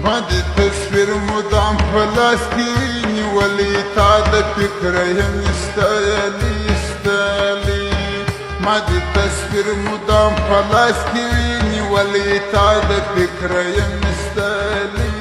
ما دي تصوير مدام فلسطيني ولي تعد فكرهم يستالي ما دي تصوير مدام فلسطيني ولي تعد فكرهم يستالي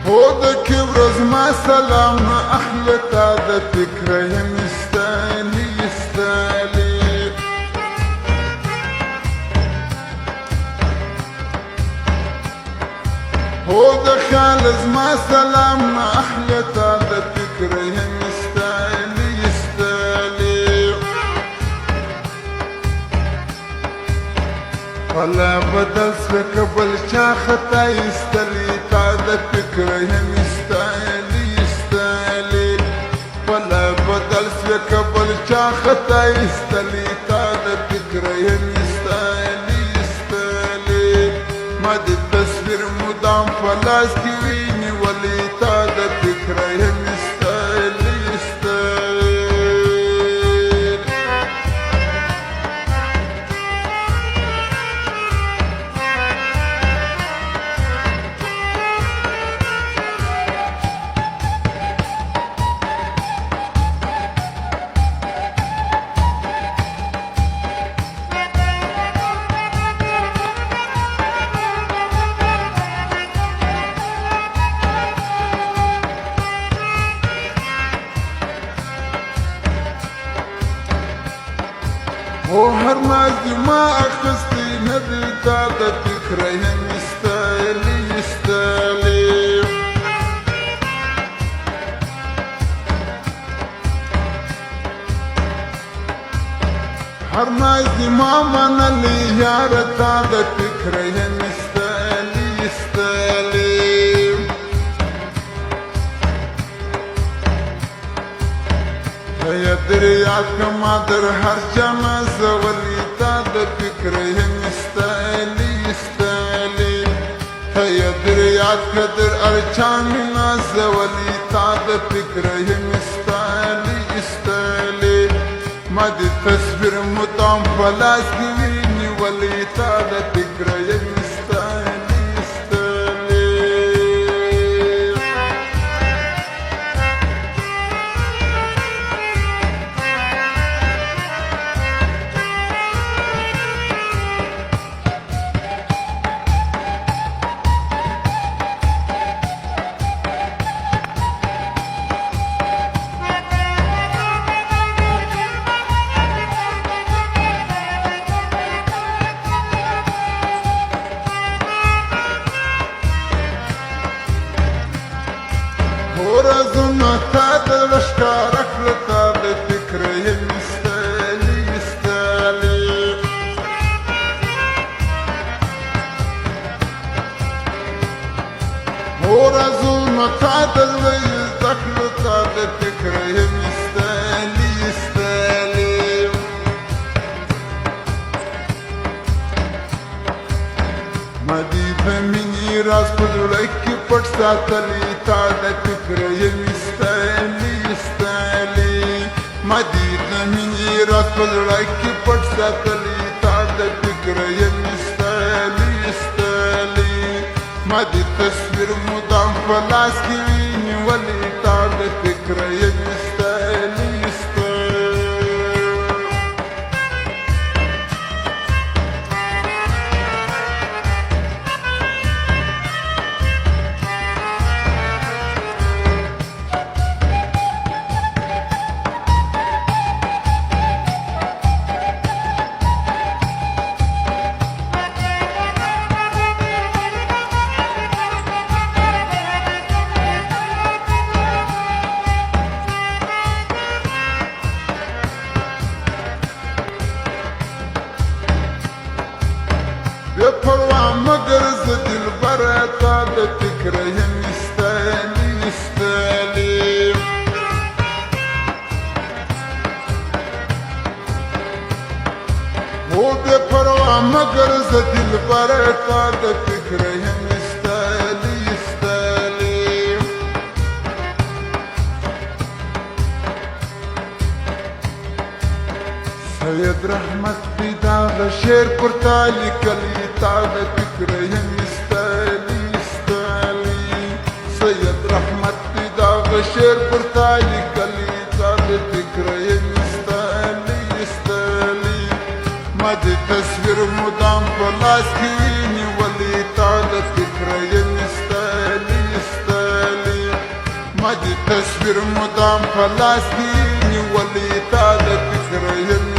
هودك يبرز ما سلامنا أحلى تادا فكرهم يستالي هودك خالص ما سلامنا أحلى تادا فكرهم يستالي ولا بدل سكبل شاختا يستالي تعد فكرهم يستالي ولا بدل سكبل شاختا يستالي تعد فكرهم يستالي ما دي التصوير مدام فلسطيني ولي تعد فكرهم يستالي هو هرمازي ما أخستي ندي تعد فكرهم يستالي هرمازي ما من اللي يار تعد فكرهم يستالي هيا دريات كما در هر جمع زولي تعد فكرهم يستالي هيا دريات كدر أرچامنا زولي تعد فكرهم يستالي ما دي تصوير مدام فلسطيني ولي تعد فكرهم يستالي ورزنا تعد لشكارك لتعد فكرهم يستالي ورزنا تعد ويزدك لتعد فكرهم يستالي ما دي بميني راس بدولك پرساتلی تعد فكرهم يستالي ما دي بميني راس بدولك پرساتلی تعد فكرهم يستالي ما دي تصوير مدام فلسطيني ولي تعد فكرهم يستالي پروا مگر زه دلبره تا د فکره یم ایستلی ایستلی هو بې پروا مگر زه دلبره تا د فکره یم ایستلی ایستلی سید رحمت پیدا د شعر پر تا لیکلی تا د فکره یم ایستلی ایستلی سید رحمت پیدا د شعر پر تا لیکلی تا د فکره یم ایستلی ایستلی ما د تصویر مدام په لاس کې نیولی تا د فکره یم ایستلی ایستلی ما د تصویر مدام په لاس کې نیولی تا د فکره یم